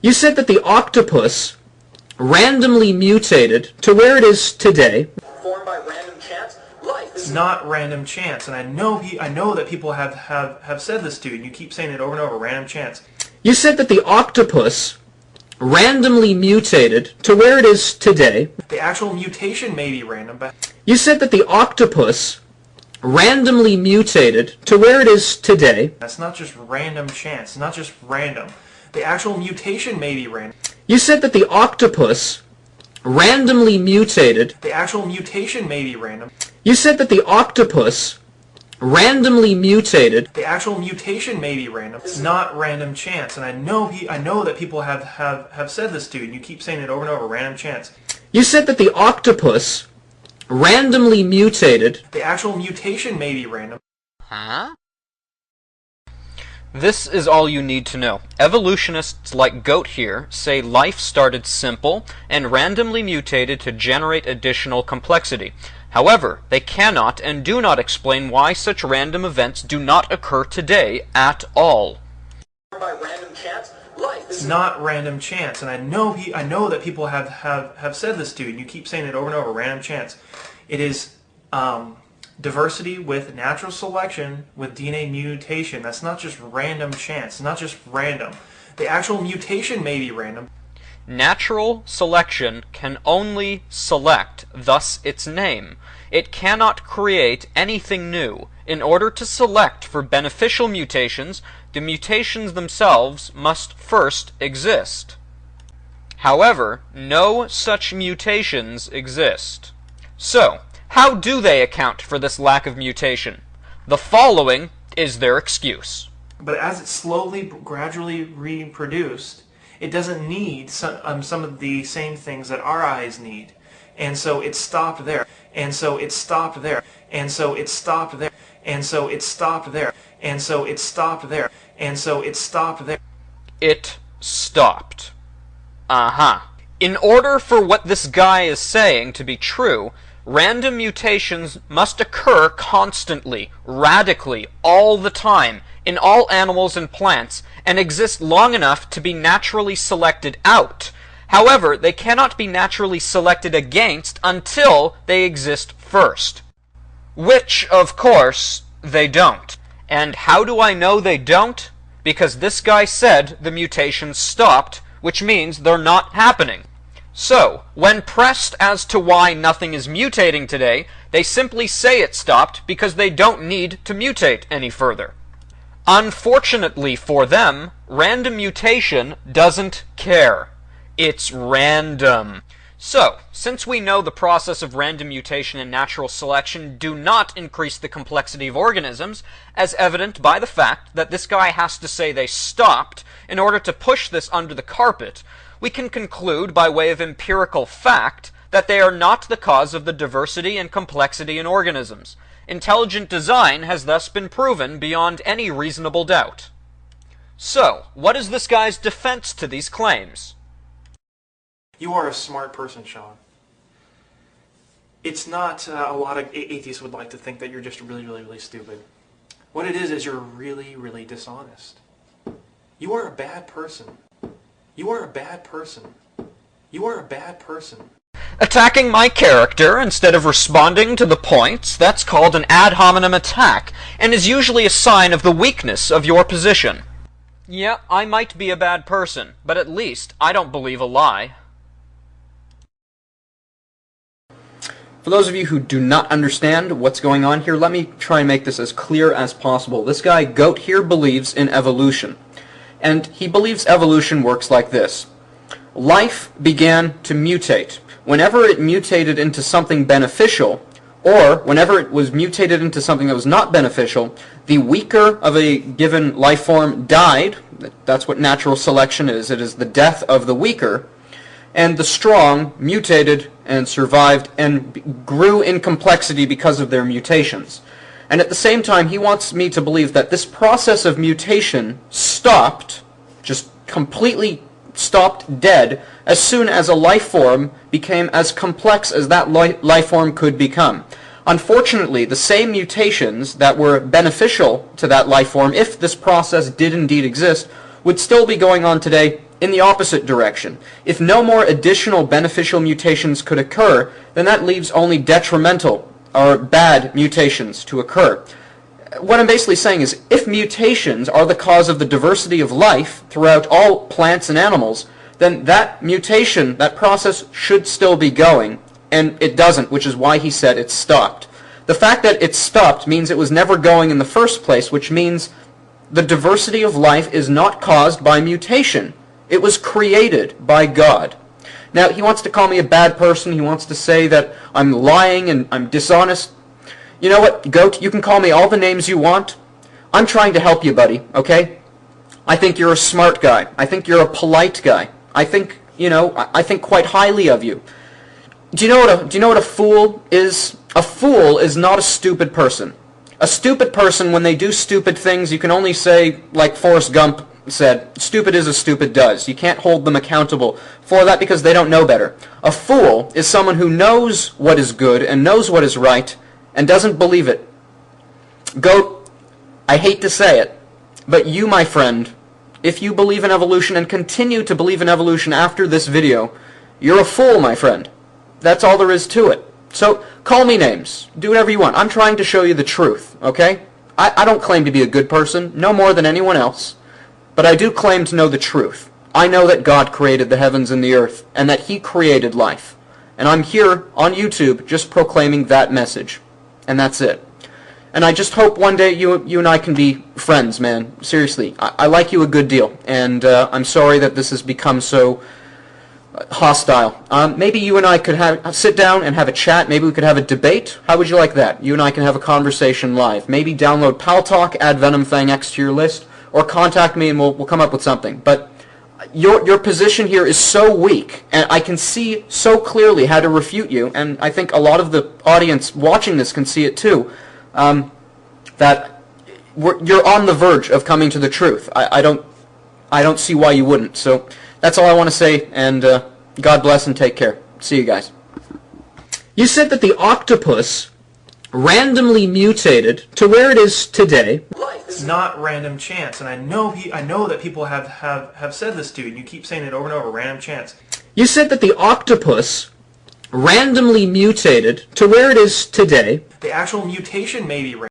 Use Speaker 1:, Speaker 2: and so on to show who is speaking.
Speaker 1: You said that the octopus randomly mutated to where it is today.
Speaker 2: Formed by random chance? Life
Speaker 3: It's not random chance, and I know that people have said this to you, and you keep saying it over and over, random chance.
Speaker 1: You said that the octopus randomly mutated to where it is today.
Speaker 3: The actual mutation may be random, but...
Speaker 1: You said that the octopus randomly mutated to where it is today.
Speaker 3: That's not just random chance, not just random. The actual mutation may be random.
Speaker 1: You said that the octopus randomly mutated.
Speaker 3: The actual mutation may be random.
Speaker 1: You said that the octopus randomly mutated.
Speaker 3: The actual mutation may be random. It's not random chance, and I know that people have said this to you, and you keep saying it over and over, random chance.
Speaker 1: You said that the octopus randomly mutated.
Speaker 3: The actual mutation may be random.
Speaker 4: Huh? This is all you need to know. Evolutionists like Goat here say life started simple and randomly mutated to generate additional complexity. However, they cannot and do not explain why such random events do not occur today at all.
Speaker 2: by random chance? Life
Speaker 3: It's not random chance, and I know that people have said this to you, and you keep saying it over and over, random chance. It is diversity with natural selection with DNA mutation. That's not just random chance, not just random. The actual mutation may be random.
Speaker 4: Natural selection can only select, thus its name. It cannot create anything new. In order to select for beneficial mutations, the mutations themselves must first exist. However, no such mutations exist. So, how do they account for this lack of mutation? The following is their excuse.
Speaker 3: But as it's slowly, gradually reproduced, it doesn't need some of the same things that our eyes need. And so it stopped there. And so it stopped there. And so it stopped there. And so it stopped there. And so it stopped there. And so it stopped there.
Speaker 4: It stopped. In order for what this guy is saying to be true, random mutations must occur constantly, radically, all the time, in all animals and plants, and exist long enough to be naturally selected out. However, they cannot be naturally selected against until they exist first. Which, of course, they don't. And how do I know they don't? Because this guy said the mutations stopped, which means they're not happening. So, when pressed as to why nothing is mutating today, they simply say it stopped because they don't need to mutate any further. Unfortunately for them, random mutation doesn't care. It's random. So, since we know the process of random mutation and natural selection do not increase the complexity of organisms, as evident by the fact that this guy has to say they stopped in order to push this under the carpet, we can conclude by way of empirical fact that they are not the cause of the diversity and complexity in organisms. Intelligent design has thus been proven beyond any reasonable doubt. So, what is this guy's defense to these claims?
Speaker 3: You are a smart person, Sean. It's not a lot of atheists would like to think that you're just really, really, really stupid. What it is you're really, really dishonest. You are a bad person. You are a bad person. You are a bad person.
Speaker 4: Attacking my character instead of responding to the points, that's called an ad hominem attack, and is usually a sign of the weakness of your position. Yeah, I might be a bad person, but at least I don't believe a lie.
Speaker 1: For those of you who do not understand what's going on here, let me try and make this as clear as possible. This guy, Goat, here believes in evolution. And he believes evolution works like this. Life began to mutate. Whenever it mutated into something beneficial, or whenever it was mutated into something that was not beneficial, the weaker of a given life form died. That's what natural selection is. It is the death of the weaker. And the strong mutated and survived and grew in complexity because of their mutations. And at the same time, he wants me to believe that this process of mutation stopped, just completely stopped dead, as soon as a life form became as complex as that life form could become. Unfortunately, the same mutations that were beneficial to that life form, if this process did indeed exist, would still be going on today in the opposite direction. If no more additional beneficial mutations could occur, then that leaves only detrimental or bad mutations to occur. What I'm basically saying is, if mutations are the cause of the diversity of life throughout all plants and animals, then that mutation, that process, should still be going, and it doesn't, which is why he said it's stopped. The fact that it's stopped means it was never going in the first place, which means the diversity of life is not caused by mutation. It was created by God. Now, he wants to call me a bad person. He wants to say that I'm lying and I'm dishonest. You know what, Goat? You can call me all the names you want. I'm trying to help you, buddy, okay? I think you're a smart guy. I think you're a polite guy. I think, I think quite highly of you. Do you know what a fool is? A fool is not a stupid person. A stupid person, when they do stupid things, you can only say, like Forrest Gump said, stupid is as stupid does. You can't hold them accountable for that because they don't know better. A fool is someone who knows what is good and knows what is right and doesn't believe it. Goat, I hate to say it, but you, my friend, if you believe in evolution and continue to believe in evolution after this video, you're a fool, my friend. That's all there is to it. So, call me names. Do whatever you want. I'm trying to show you the truth, okay? I don't claim to be a good person, no more than anyone else. But I do claim to know the truth. I know that God created the heavens and the earth, and that He created life. And I'm here on YouTube just proclaiming that message. And that's it. And I just hope one day you and I can be friends, man. Seriously. I like you a good deal. And I'm sorry that this has become so hostile. Maybe you and I could sit down and have a chat. Maybe we could have a debate. How would you like that? You and I can have a conversation live. Maybe download PalTalk, add VenomFangX to your list, or contact me and we'll come up with something. But your position here is so weak, and I can see so clearly how to refute you, and I think a lot of the audience watching this can see it too, that you're on the verge of coming to the truth. I don't see why you wouldn't. So that's all I want to say, and God bless and take care. See you guys. You said that the octopus randomly mutated to where it is today.
Speaker 3: It's not random chance, and I know that people have said this to you, and you keep saying it over and over, random chance.
Speaker 1: You said that the octopus randomly mutated to where it is today.
Speaker 3: The actual mutation may be random.